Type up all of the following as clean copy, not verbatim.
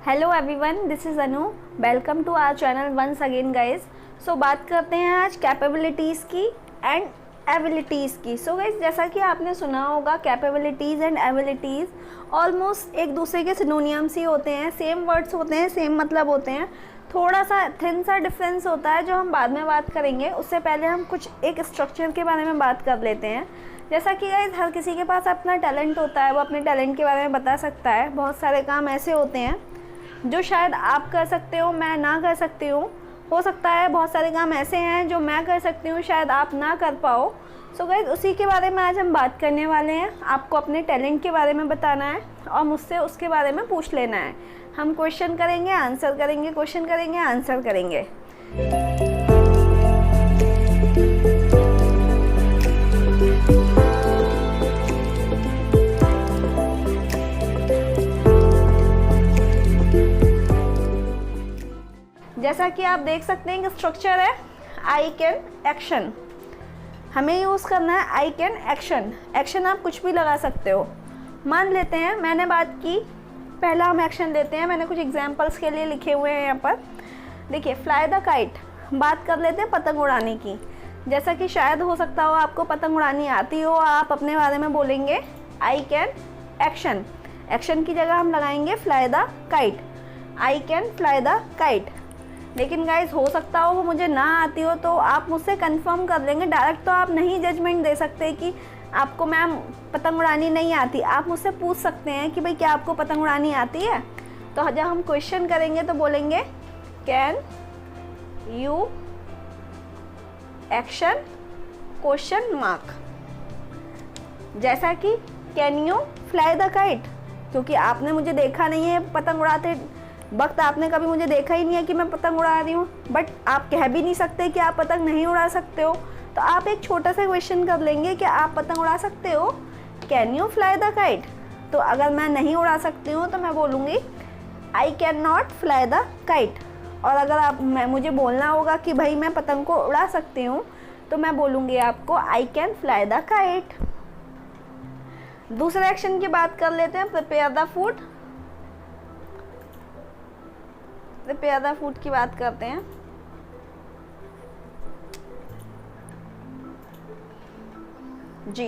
Hello everyone, this is Anu. Welcome to our channel once again guys. So बात करते हैं आज कैपेबिलिटीज़ की एंड एबिलिटीज़ की। सो गाइज, जैसा कि आपने सुना होगा, कैपेबिलिटीज़ एंड एबिलिटीज़ ऑलमोस्ट एक दूसरे के सिनोनियम्स ही होते हैं, सेम वर्ड्स होते हैं, सेम मतलब होते हैं। थोड़ा सा थिन सा डिफरेंस होता है जो हम बाद में बात करेंगे। उससे पहले हम कुछ एक स्ट्रक्चर के बारे में बात कर लेते हैं। जैसा कि गाइज हर किसी के पास अपना टैलेंट होता है, वो अपने टैलेंट के बारे में बता सकता है। बहुत सारे काम ऐसे होते हैं जो शायद आप कर सकते हो, मैं ना कर सकती हूँ। हो सकता है बहुत सारे काम ऐसे हैं जो मैं कर सकती हूँ, शायद आप ना कर पाओ। सो गाइज उसी के बारे में आज हम बात करने वाले हैं। आपको अपने टैलेंट के बारे में बताना है और मुझसे उसके बारे में पूछ लेना है। हम क्वेश्चन करेंगे, आंसर करेंगे, क्वेश्चन करेंगे, आंसर करेंगे। जैसा कि आप देख सकते हैं कि स्ट्रक्चर है आई कैन एक्शन। हमें यूज़ करना है आई कैन एक्शन। एक्शन आप कुछ भी लगा सकते हो। मान लेते हैं मैंने बात की, पहला हम एक्शन लेते हैं। मैंने कुछ एग्जांपल्स के लिए लिखे हुए हैं यहाँ पर। देखिए, फ्लाई द काइट। बात कर लेते हैं पतंग उड़ाने की। जैसा कि शायद हो सकता हो आपको पतंग उड़ानी आती हो, आप अपने बारे में बोलेंगे आई कैन एक्शन। एक्शन की जगह हम लगाएंगे fly the kite. I can fly the kite. लेकिन गाइज हो सकता हो वो मुझे ना आती हो, तो आप मुझसे कंफर्म कर लेंगे। डायरेक्ट तो आप नहीं जजमेंट दे सकते कि आपको मैम पतंग उड़ानी नहीं आती। आप मुझसे पूछ सकते हैं कि भाई क्या आपको पतंग उड़ानी आती है। तो जब हम क्वेश्चन करेंगे तो बोलेंगे can you action question mark. जैसा कि can you fly the kite, क्योंकि आपने मुझे देखा नहीं है पतंग उड़ाते वक्त, आपने कभी मुझे देखा ही नहीं है कि मैं पतंग उड़ा रही हूँ। बट आप कह भी नहीं सकते कि आप पतंग नहीं उड़ा सकते हो। तो आप एक छोटा सा क्वेश्चन कर लेंगे कि आप पतंग उड़ा सकते हो, can you fly the kite. तो अगर मैं नहीं उड़ा सकती हूँ तो मैं बोलूँगी आई can not fly the kite. और अगर मुझे बोलना होगा कि भाई मैं पतंग को उड़ा सकती हूँ, तो मैं बोलूँगी आपको I can fly the kite. दूसरे एक्शन की बात कर लेते हैं, prepare the food. Prepare the food की बात करते हैं। जी,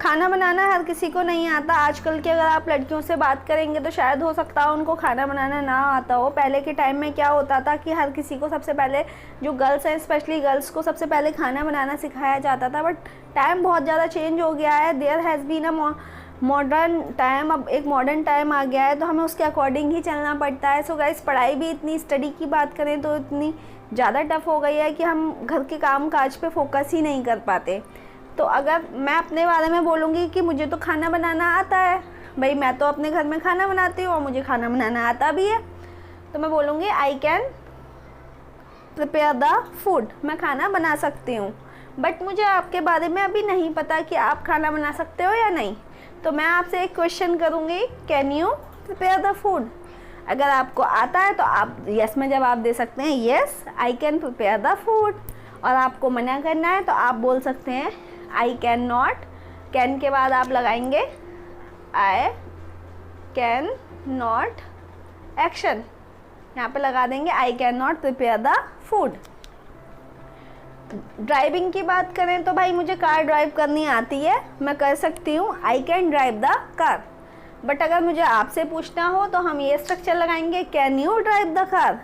खाना बनाना हर किसी को नहीं आता। आजकल के अगर आप लड़कियों से बात करेंगे तो शायद हो सकता हो उनको खाना बनाना ना आता हो। पहले के टाइम में क्या होता था कि हर किसी को सबसे पहले, जो गर्ल्स हैं स्पेशली गर्ल्स को सबसे पहले खाना बनाना सिखाया जाता था। बट टाइम बहुत ज़्यादा चेंज हो गया है। There has been a modern time. अब एक मॉडर्न टाइम आ गया है तो हमें उसके अकॉर्डिंग ही चलना पड़ता है। सो गाइस, पढ़ाई भी इतनी, स्टडी की बात करें तो इतनी ज़्यादा टफ हो गई है कि हम घर के काम काज पे फोकस ही नहीं कर पाते। तो अगर मैं अपने बारे में बोलूँगी कि मुझे तो खाना बनाना आता है, भाई मैं तो अपने घर में खाना बनाती हूँ और मुझे खाना बनाना आता भी है, तो मैं बोलूँगी I can prepare the food. मैं खाना बना सकती हूँ। बट मुझे आपके बारे में अभी नहीं पता कि आप खाना बना सकते हो या नहीं। तो मैं आपसे एक क्वेश्चन करूँगी, can you prepare the food. अगर आपको आता है तो आप यस में जवाब दे सकते हैं, yes I can prepare the food. और आपको मना करना है तो आप बोल सकते हैं आई कैन नॉट। कैन के बाद आप लगाएंगे आई कैन नॉट एक्शन। यहाँ पे लगा देंगे आई can not prepare the food. Driving की बात करें तो भाई मुझे कार ड्राइव करनी आती है, मैं कर सकती हूँ, I can drive the car. But अगर मुझे आपसे पूछना हो तो हम ये स्ट्रक्चर लगाएंगे, can you drive the car.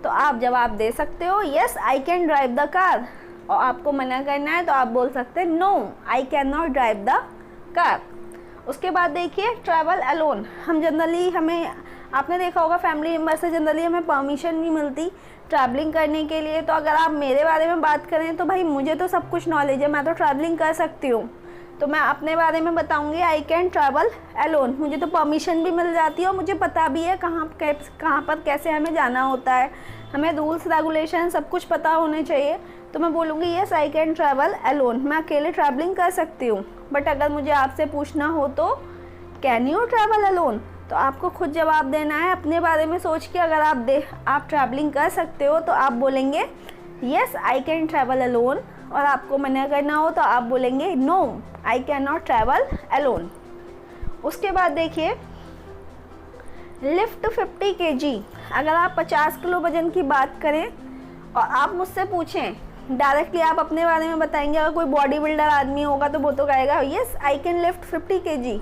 तो आप जवाब दे सकते हो yes I can drive the car. और आपको मना करना है तो आप बोल सकते हैं no I can not drive the car. उसके बाद देखिए, ट्रैवल अलोन। हम जनरली, हमें आपने देखा होगा फैमिली मेम्बर से जनरली हमें परमिशन नहीं मिलती ट्रैवलिंग करने के लिए। तो अगर आप मेरे बारे में बात करें तो भाई मुझे तो सब कुछ नॉलेज है, मैं तो ट्रैवलिंग कर सकती हूँ। तो मैं अपने बारे में बताऊँगी आई कैन ट्रैवल अलोन। मुझे तो परमिशन भी मिल जाती है और मुझे पता भी है कहाँ पर कैसे हमें जाना होता है। हमें रूल्स रेगुलेशन सब कुछ पता होने चाहिए। तो मैं बोलूँगी yes I can travel alone. मैं अकेले ट्रैवलिंग कर सकती हूँ। बट अगर मुझे आपसे पूछना हो तो कैन यू ट्रैवल अलोन, तो आपको खुद जवाब देना है अपने बारे में सोच के। अगर आप ट्रैवलिंग कर सकते हो तो आप बोलेंगे yes I can travel alone. और आपको मना करना हो तो आप बोलेंगे no I can not travel alone. उसके बाद देखिए, लिफ्ट 50 kg, अगर आप 50 किलो वजन की बात करें और आप मुझसे पूछें डायरेक्टली, आप अपने बारे में बताएंगे, अगर कोई बॉडी बिल्डर आदमी होगा तो वो तो कहेगा yes I can lift 50 kg।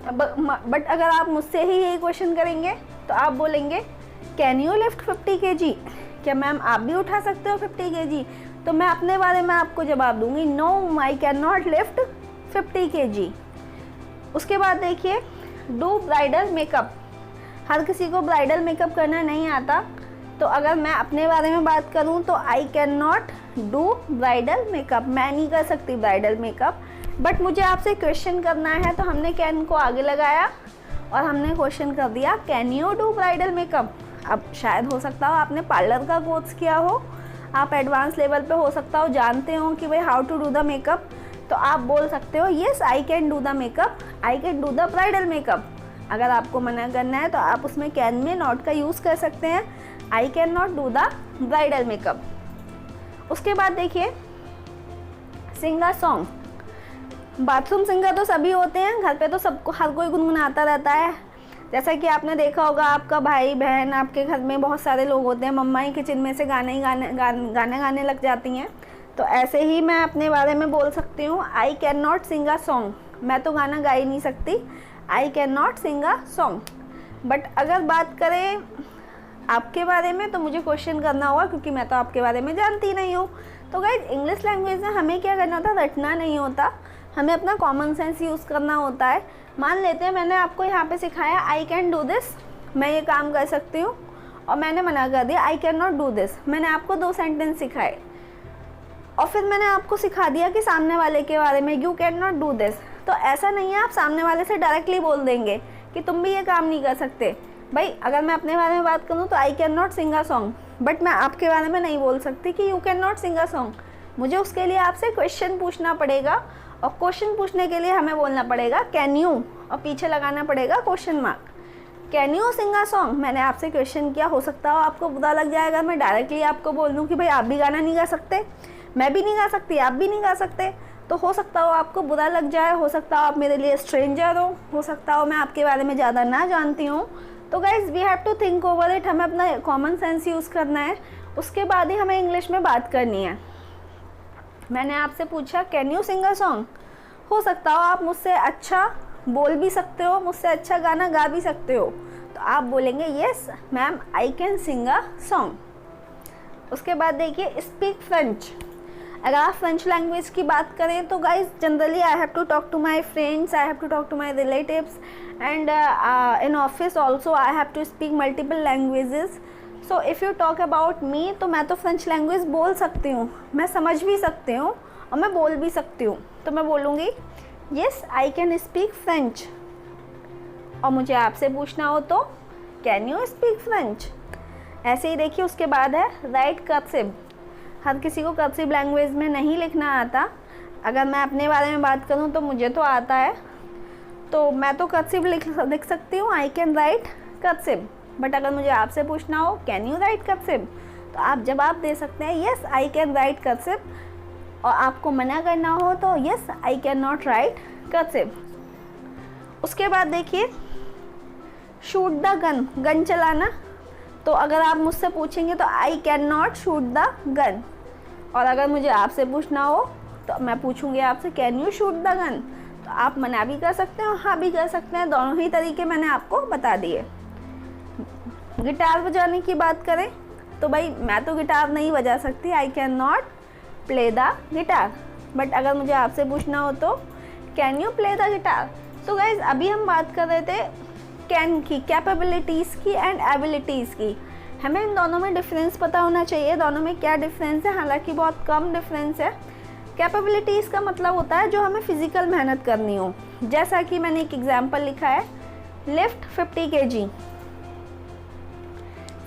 But अगर आप मुझसे ही यही क्वेश्चन करेंगे तो आप बोलेंगे कैन यू लिफ्ट 50 kg, क्या मैम आप भी उठा सकते हो 50 kg? तो मैं अपने बारे में आपको जवाब दूंगी no I can not lift 50 kg। उसके बाद देखिए डू ब्राइडल मेकअप, हर किसी को ब्राइडल मेकअप करना नहीं आता, तो अगर मैं अपने बारे में बात करूं तो I can not do bridal makeup, मैं नहीं कर सकती ब्राइडल मेकअप। बट मुझे आपसे क्वेश्चन करना है तो हमने कैन को आगे लगाया और हमने क्वेश्चन कर दिया can you do bridal makeup. अब शायद हो सकता हो आपने पार्लर का कोर्स किया हो, आप एडवांस लेवल पे हो सकता हो जानते हो कि भाई how to do the makeup, तो आप बोल सकते हो yes I can do the makeup, I can do the bridal makeup. अगर आपको मना करना है तो आप उसमें कैन में नॉट का यूज़ कर सकते हैं, आई can not do the bridal makeup. उसके बाद देखिए सिंग अ सॉन्ग, बाथरूम सिंगर तो सभी होते हैं, घर पे तो सबको हर कोई गुनगुनाता रहता है। जैसा कि आपने देखा होगा आपका भाई बहन, आपके घर में बहुत सारे लोग होते हैं, मम्मा ही किचन में से गाने गाने लग जाती हैं। तो ऐसे ही मैं अपने बारे में बोल सकती हूँ I can not sing a song, मैं तो गाना गा ही नहीं सकती, I can not sing a song. But अगर बात करें आपके बारे में तो मुझे क्वेश्चन करना होगा क्योंकि मैं तो आपके बारे में जानती नहीं हूँ। तो गाइस इंग्लिश लैंग्वेज में हमें क्या करना होता है, रटना नहीं होता, हमें अपना कॉमन सेंस यूज़ करना होता है। मान लेते हैं मैंने आपको यहाँ पे सिखाया आई कैन डू दिस, मैं ये काम कर सकती हूँ, और मैंने मना कर दिया आई कैन नॉट डू दिस। मैंने आपको 2 सेंटेंस सिखाए और फिर मैंने आपको सिखा दिया कि सामने वाले के बारे में you can not do this. तो ऐसा नहीं है आप सामने वाले से डायरेक्टली बोल देंगे कि तुम भी ये काम नहीं कर सकते। भाई अगर मैं अपने बारे में बात करूँ तो I can not sing a song, but मैं आपके बारे में नहीं बोल सकती कि you can not sing a song. मुझे उसके लिए आपसे क्वेश्चन पूछना पड़ेगा, और क्वेश्चन पूछने के लिए हमें बोलना पड़ेगा कैन यू, और पीछे लगाना पड़ेगा question mark. Can you sing a song, मैंने आपसे क्वेश्चन किया, हो सकता हो आपको बुरा लग जाएगा मैं डायरेक्टली आपको बोल दूँ कि भाई आप भी गाना नहीं गा सकते, मैं भी नहीं गा सकती, आप भी नहीं गा सकते, तो हो सकता हो आपको बुरा लग जाए, हो सकता हो आप मेरे लिए स्ट्रेंजर हो सकता हो मैं आपके बारे में ज़्यादा ना जानती हूँ। तो guys we have to think over it, हमें अपना कॉमन सेंस यूज़ करना है, उसके बाद ही हमें इंग्लिश में बात करनी है। मैंने आपसे पूछा can you sing a song, हो सकता हो आप मुझसे अच्छा बोल भी सकते हो, मुझसे अच्छा गाना गा भी सकते हो, तो आप बोलेंगे yes ma'am I can sing a song. उसके बाद देखिए स्पीक फ्रेंच, अगर आप फ्रेंच लैंग्वेज की बात करें तो guys generally I have to talk to my friends, I have to talk to my relatives and in office also I have to speak multiple languages. So if you talk about me, तो मैं तो French language बोल सकती हूँ, मैं समझ भी सकती हूँ और मैं बोल भी सकती हूँ। तो मैं बोलूँगी yes I can speak French. और मुझे आपसे पूछना हो तो कैन यू स्पीक फ्रेंच। ऐसे ही देखिए उसके बाद है राइट कर्सिव, हर किसी को कर्सिव लैंग्वेज में नहीं लिखना आता। अगर मैं अपने बारे में बात करूँ तो मुझे तो आता है, तो मैं तो कर्सिव लिख सकती हूँ, I can write cursive. But अगर मुझे आपसे पूछना हो कैन यू राइट कर्सिव, तो आप जवाब दे सकते हैं yes I can write cursive, और आपको मना करना हो तो yes I can not right cursive. उसके बाद देखिए शूट द गन, गन चलाना, तो अगर आप मुझसे पूछेंगे तो I can not shoot the gun, और अगर मुझे आपसे पूछना हो तो मैं पूछूंगी आपसे can you shoot the gun, तो आप मना भी कर सकते हैं और हाँ भी कर सकते हैं, दोनों ही तरीके मैंने आपको बता दिए। गिटार बजाने की बात करें तो भाई मैं तो गिटार नहीं बजा सकती, I can not play the guitar, but अगर मुझे आपसे पूछना हो तो can you play the guitar. तो गाइज अभी हम बात कर रहे थे कैन की, कैपेबिलिटीज़ की एंड एबिलिटीज़ की। हमें इन दोनों में डिफरेंस पता होना चाहिए, दोनों में क्या डिफरेंस है, हालांकि बहुत कम डिफरेंस है। कैपेबिलिटीज़ का मतलब होता है जो हमें फिज़िकल मेहनत करनी हो, जैसा कि मैंने एक एग्जांपल लिखा है लिफ्ट 50 kg।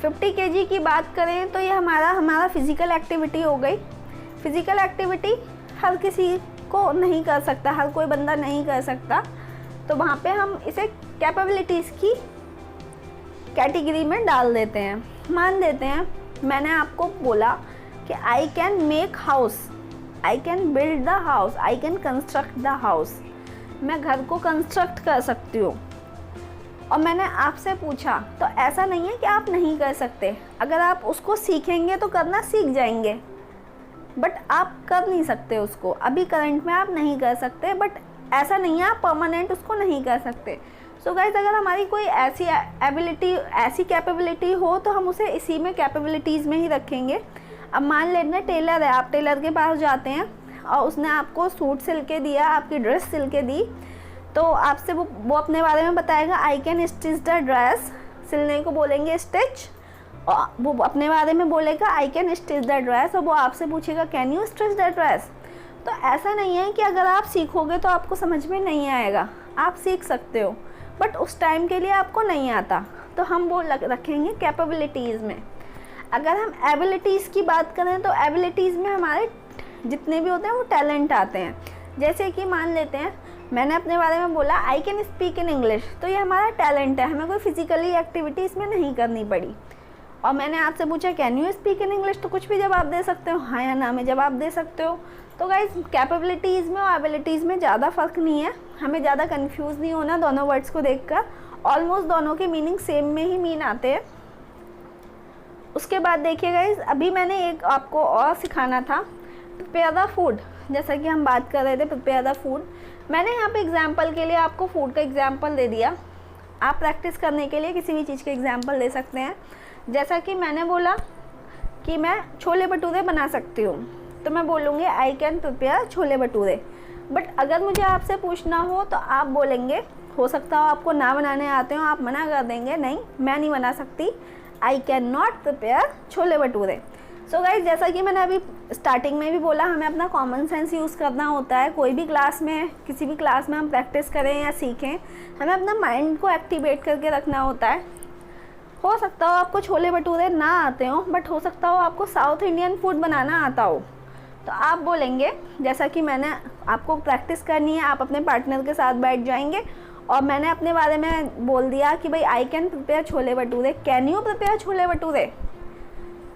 50 kg की बात करें तो ये हमारा फिज़िकल एक्टिविटी हो गई। फिज़िकल एक्टिविटी हर किसी को नहीं कर सकता, हर कोई बंदा नहीं कर सकता, तो वहाँ पे हम इसे कैपेबिलिटीज़ की कैटेगरी में डाल देते हैं। मान देते हैं मैंने आपको बोला कि I can make house, I can build the house, I can construct the house, मैं घर को कंस्ट्रक्ट कर सकती हूँ। और मैंने आपसे पूछा, तो ऐसा नहीं है कि आप नहीं कर सकते। अगर आप उसको सीखेंगे तो करना सीख जाएंगे, बट आप कर नहीं सकते उसको, अभी करंट में आप नहीं कर सकते, बट ऐसा नहीं है आप परमानेंट उसको नहीं कर सकते। सो गाइस, अगर हमारी कोई ऐसी एबिलिटी, ऐसी कैपेबिलिटी हो तो हम उसे इसी में कैपेबिलिटीज़ में ही रखेंगे। अब मान लेना टेलर है, आप टेलर के पास जाते हैं और उसने आपको सूट सिल के दिया, आपकी ड्रेस सिल के दी, तो आपसे वो अपने बारे में बताएगा, I can stitch the dress, सिलने को बोलेंगे स्टिच, और वो अपने बारे में बोलेगा I can stitch the dress, और वो आपसे पूछेगा can you stitch the dress. तो ऐसा नहीं है कि अगर आप सीखोगे तो आपको समझ में नहीं आएगा, आप सीख सकते हो, बट उस टाइम के लिए आपको नहीं आता, तो हम वो रखेंगे कैपेबिलिटीज़ में। अगर हम एबिलिटीज़ की बात करें तो एबिलिटीज़ में हमारे जितने भी होते हैं वो टैलेंट आते हैं। जैसे कि मान लेते हैं मैंने अपने बारे में बोला I can speak in English, तो ये हमारा टैलेंट है, हमें कोई फिजिकली एक्टिविटी इसमें नहीं करनी पड़ी। और मैंने आपसे पूछा can you speak in English, तो कुछ भी जवाब दे सकते हो, हाँ या ना में जवाब दे सकते हो। तो गाइस, कैपेबिलिटीज़ में और एबिलिटीज़ में ज़्यादा फ़र्क नहीं है, हमें ज़्यादा कंफ्यूज नहीं होना दोनों वर्ड्स को देखकर, ऑलमोस्ट दोनों के मीनिंग सेम में ही मीन आते हैं। उसके बाद देखिए गाइस, अभी मैंने एक आपको और सिखाना था, प्रिपेयर द फूड। जैसा कि हम बात कर रहे थे प्रिपेयर द फूड, मैंने यहाँ पे एग्जांपल के लिए आपको फूड का एग्जांपल दे दिया। आप प्रैक्टिस करने के लिए किसी भी चीज़ के एग्जांपल दे सकते हैं। जैसा कि मैंने बोला कि मैं छोले भटूरे बना सकती हूँ, तो मैं बोलूँगी I can prepare chole bhature. But अगर मुझे आपसे पूछना हो तो आप बोलेंगे, हो सकता हो आपको ना बनाने आते हो, आप मना कर देंगे नहीं मैं नहीं बना सकती, I can not prepare chole bhature. So guys, जैसा कि मैंने अभी स्टार्टिंग में भी बोला, हमें अपना कॉमन सेंस यूज़ करना होता है। कोई भी क्लास में, किसी भी क्लास में हम प्रैक्टिस करें या सीखें, हमें अपना माइंड को एक्टिवेट करके रखना होता है। हो सकता हो आपको छोले भटूरे ना आते हो, बट हो सकता हो आपको साउथ इंडियन फूड बनाना आता हो, तो आप बोलेंगे, जैसा कि मैंने आपको प्रैक्टिस करनी है, आप अपने पार्टनर के साथ बैठ जाएंगे और मैंने अपने बारे में बोल दिया कि भाई I can prepare chole bhature, can you prepare chole bhature.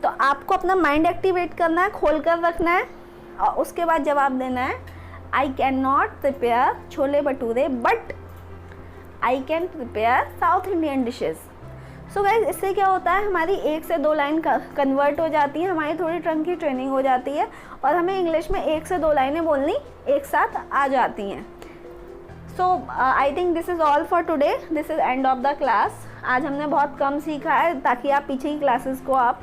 तो आपको अपना माइंड एक्टिवेट करना है, खोल कर रखना है, और उसके बाद जवाब देना है आई can not prepare chole bhature but I can prepare south Indian dishes. So guys, इससे क्या होता है, हमारी 1 से 2 लाइन कन्वर्ट हो जाती है, हमारी थोड़ी टंग की ट्रेनिंग हो जाती है और हमें इंग्लिश में 1 से 2 लाइनें बोलनी एक साथ आ जाती हैं। So I think this is all for today, this is end of the class. आज हमने बहुत कम सीखा है ताकि आप पीछे की क्लासेस को आप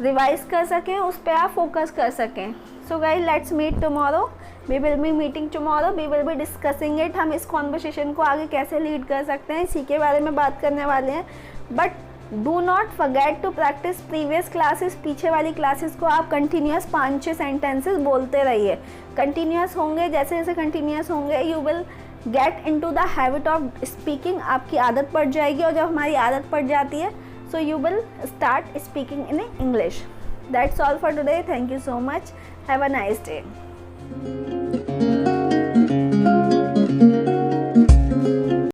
रिवाइज कर सकें, उस पर आप फोकस कर सकें। So guys, let's meet tomorrow, we will be meeting tomorrow, we will be discussing it. हम इस कॉन्वर्सेशन को आगे कैसे लीड कर सकते हैं इसी के बारे में बात करने वाले हैं। But do not forget to practise previous classes. पीछे वाली क्लासेस को आप कंटिन्यूस 5-6 सेंटेंसेस बोलते रहिए, कंटिन्यूस होंगे, जैसे जैसे कंटिन्यूस होंगे you will get into the habit of speaking, आपकी आदत पड़ जाएगी, और जब हमारी आदत पड़ जाती है so you will start speaking in English. That's all for today. Thank you so much. Have a nice day.